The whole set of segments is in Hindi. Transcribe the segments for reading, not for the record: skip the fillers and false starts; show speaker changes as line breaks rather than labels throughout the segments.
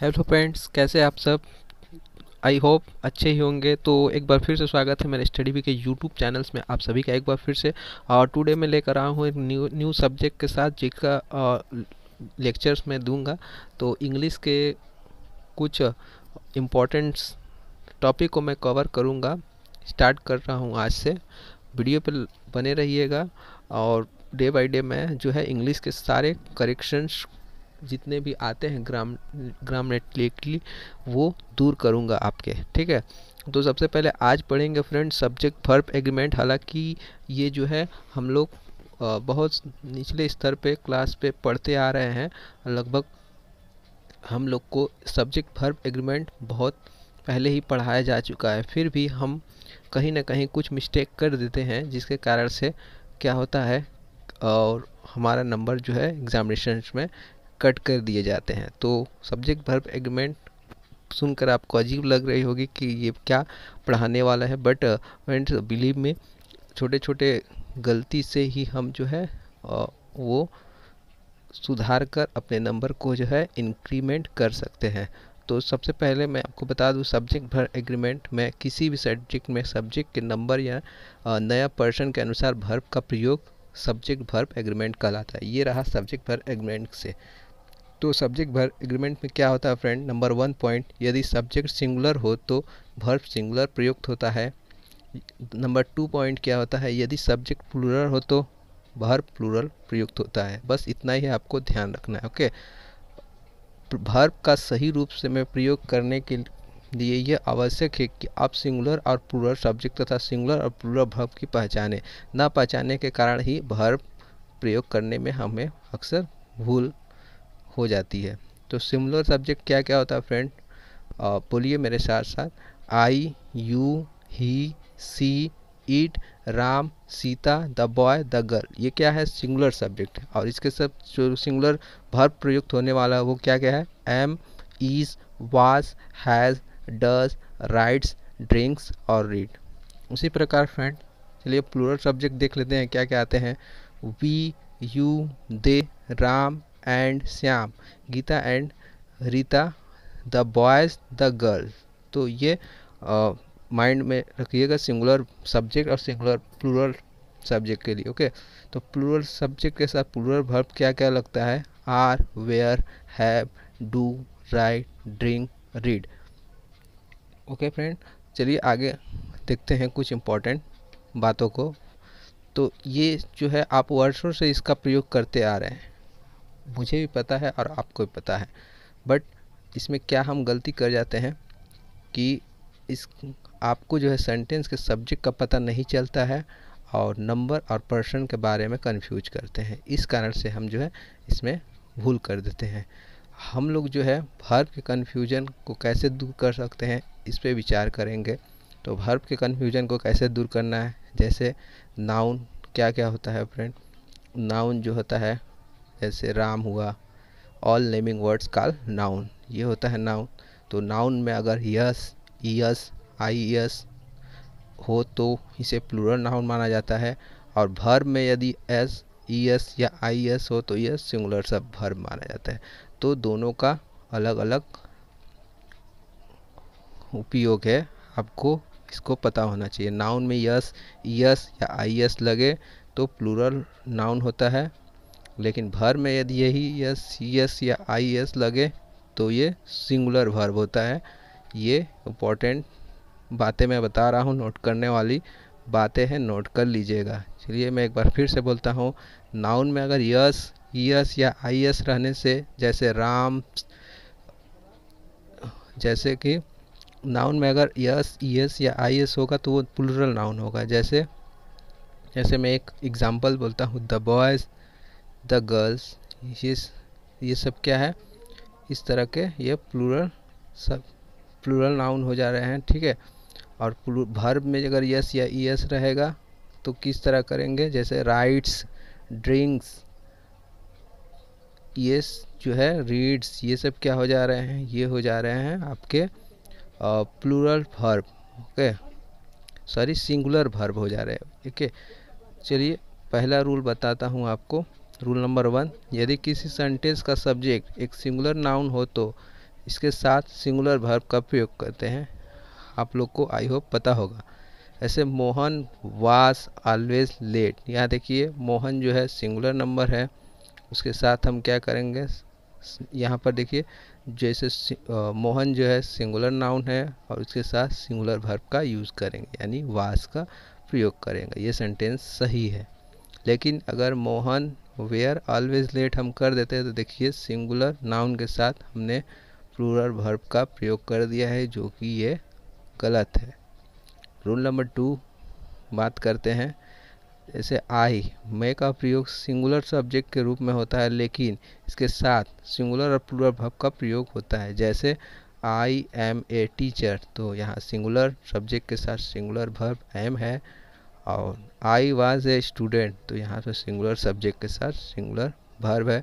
हेलो फ्रेंड्स, कैसे आप सब। आई होप अच्छे ही होंगे। तो एक बार फिर से स्वागत है मेरे स्टडी बी के यूट्यूब चैनल्स में आप सभी का एक बार फिर से। और टुडे मैं लेकर आया हूँ एक न्यू सब्जेक्ट के साथ जिसका लेक्चर्स मैं दूंगा। तो इंग्लिश के कुछ इम्पोर्टेंट टॉपिक को मैं कवर करूंगा। स्टार्ट कर रहा हूँ आज से। वीडियो पर बने रहिएगा और डे बाय डे मैं जो है इंग्लिश के सारे करेक्शंस जितने भी आते हैं ग्रामेटिकली वो दूर करूंगा आपके। ठीक है। तो सबसे पहले आज पढ़ेंगे फ्रेंड्स सब्जेक्ट वर्ब एग्रीमेंट। हालांकि ये जो है हम लोग बहुत निचले स्तर पे क्लास पे पढ़ते आ रहे हैं। लगभग हम लोग को सब्जेक्ट वर्ब एग्रीमेंट बहुत पहले ही पढ़ाया जा चुका है, फिर भी हम कहीं ना कहीं कुछ मिस्टेक कर देते हैं जिसके कारण से क्या होता है और हमारा नंबर जो है एग्जामिनेशन में कट कर दिए जाते हैं। तो सब्जेक्ट वर्ब एग्रीमेंट सुनकर आपको अजीब लग रही होगी कि ये क्या पढ़ाने वाला है, बट फ्रेंड्स बिलीव में छोटे छोटे गलती से ही हम जो है वो सुधार कर अपने नंबर को जो है इंक्रीमेंट कर सकते हैं। तो सबसे पहले मैं आपको बता दूं सब्जेक्ट वर्ब एग्रीमेंट में किसी भी सब्जेक्ट में सब्जेक्ट के नंबर या नया पर्सन के अनुसार वर्ब का प्रयोग सब्जेक्ट वर्ब एग्रीमेंट कहलाता है। ये रहा सब्जेक्ट वर्ब एग्रीमेंट से। तो सब्जेक्ट वर्ब एग्रीमेंट में क्या होता है फ्रेंड, नंबर 1 पॉइंट, यदि सब्जेक्ट सिंगुलर हो तो वर्ब सिंगुलर प्रयुक्त होता है। नंबर 2 पॉइंट क्या होता है, यदि सब्जेक्ट प्लूरल हो तो वर्ब प्लूरल प्रयुक्त होता है। बस इतना ही आपको ध्यान रखना है। ओके। वर्ब का सही रूप से में प्रयोग करने के लिए यह आवश्यक है कि आप सिंगुलर और प्लूरल सब्जेक्ट तथा सिंगुलर और प्लूरल वर्ब की पहचाने। ना पहचानने के कारण ही वर्ब प्रयोग करने में हमें अक्सर भूल हो जाती है। तो सिमिलर सब्जेक्ट क्या क्या होता है फ्रेंड, बोलिए मेरे साथ साथ। I, you, he, she, it, Ram, Sita, the boy, the girl, ये क्या है सिंगुलर सब्जेक्ट। और इसके सब जो सिंगुलर वर्ब प्रयुक्त होने वाला है वो क्या क्या है, am, is, was, has, does, writes, drinks और रीड। उसी प्रकार फ्रेंड चलिए प्लूरल सब्जेक्ट देख लेते हैं क्या क्या आते हैं। We, you, they, Ram and Shyam, Geeta and Rita, the boys, the girl. तो ये माइंड में रखिएगा सिंगुलर सब्जेक्ट और सिंगुलर प्लूरल सब्जेक्ट के लिए। ओके। तो प्लूरल सब्जेक्ट के साथ प्लूरल वर्ब क्या क्या लगता है, are, were, have, do, write, drink, read. Okay friend, चलिए आगे देखते हैं कुछ इम्पोर्टेंट बातों को। तो ये जो है आप वर्षों से इसका प्रयोग करते आ रहे हैं, मुझे भी पता है और आपको भी पता है। बट इसमें क्या हम गलती कर जाते हैं कि इस आपको जो है सेंटेंस के सब्जेक्ट का पता नहीं चलता है और नंबर और पर्सन के बारे में कंफ्यूज करते हैं। इस कारण से हम जो है इसमें भूल कर देते हैं। हम लोग जो है वर्ब के कन्फ्यूजन को कैसे दूर कर सकते हैं इस पे विचार करेंगे। तो वर्ब के कन्फ्यूजन को कैसे दूर करना है, जैसे नाउन क्या क्या होता है फ्रेंड। नाउन जो होता है जैसे राम हुआ, all naming words call noun, ये होता है नाउन। तो नाउन में अगर यस, ईयस, आई एस हो तो इसे प्लूरल नाउन माना जाता है। और वर्ब में यदि एस, ईएस या आई एस हो तो यह सिंगुलर सब वर्ब माना जाता है। तो दोनों का अलग अलग उपयोग है, आपको इसको पता होना चाहिए। नाउन में यस, ईएस या आई एस लगे तो प्लूरल नाउन होता है, लेकिन वर्ब में यदि यही यस, सी एस या आई एस लगे तो ये सिंगुलर वर्ब होता है। ये इम्पोर्टेंट बातें मैं बता रहा हूँ, नोट करने वाली बातें हैं, नोट कर लीजिएगा। चलिए मैं एक बार फिर से बोलता हूँ। नाउन में अगर यस, यस या आई एस रहने से, जैसे राम, जैसे कि नाउन में अगर यस, ईएस या आई एस होगा तो वो प्लूरल नाउन होगा। जैसे जैसे मैं एक एग्जांपल बोलता हूँ, द बॉयज़, द गर्ल्स, ये सब क्या है, इस तरह के ये प्लूरल सब प्लूरल नाउन हो जा रहे हैं। ठीक है। और वर्ब में अगर यस या ईएस रहेगा तो किस तरह करेंगे, जैसे राइट्स, ड्रिंक्स, ये जो है रीड्स, ये सब क्या हो जा रहे हैं, ये हो जा रहे हैं आपके plural verb. Okay, sorry singular verb हो जा रहे हैं। ठीक है। चलिए पहला रूल बताता हूँ आपको। रूल नंबर 1, यदि किसी सेंटेंस का सब्जेक्ट एक सिंगुलर नाउन हो तो इसके साथ सिंगुलर वर्ब का प्रयोग करते हैं, आप लोग को आई होप पता होगा। ऐसे मोहन वाज ऑलवेज लेट, यहाँ देखिए मोहन जो है सिंगुलर नंबर है, उसके साथ हम क्या करेंगे, यहाँ पर देखिए जैसे मोहन जो है सिंगुलर नाउन है और उसके साथ सिंगुलर वर्ब का यूज़ करेंगे, यानी वाज का प्रयोग करेंगे। ये सेंटेंस सही है। लेकिन अगर मोहन वेयर ऑलवेज लेट हम कर देते हैं तो देखिए सिंगुलर नाउन के साथ हमने प्लूरल वर्ब का प्रयोग कर दिया है, जो कि ये गलत है। रूल नंबर 2 बात करते हैं। जैसे आई, मैं का प्रयोग सिंगुलर सब्जेक्ट के रूप में होता है, लेकिन इसके साथ सिंगुलर और प्लूरल वर्ब का प्रयोग होता है। जैसे आई एम ए टीचर, तो यहाँ सिंगुलर सब्जेक्ट के साथ सिंगुलर वर्ब एम है। और आई वाज ए स्टूडेंट, तो यहाँ पे सिंगुलर सब्जेक्ट के साथ सिंगुलर वर्ब है।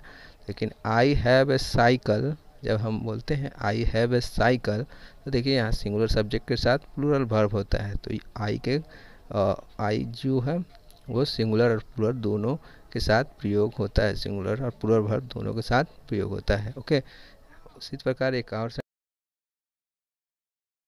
लेकिन आई हैव ए साइकिल, जब हम बोलते हैं आई हैव ए साइकिल, तो देखिए यहाँ सिंगुलर सब्जेक्ट के साथ प्लूरल वर्ब होता है। तो आई जो है वो सिंगुलर और प्लूरल दोनों के साथ प्रयोग होता है, सिंगुलर और प्लूरल वर्ब दोनों के साथ प्रयोग होता है। ओके, उसी प्रकार एक और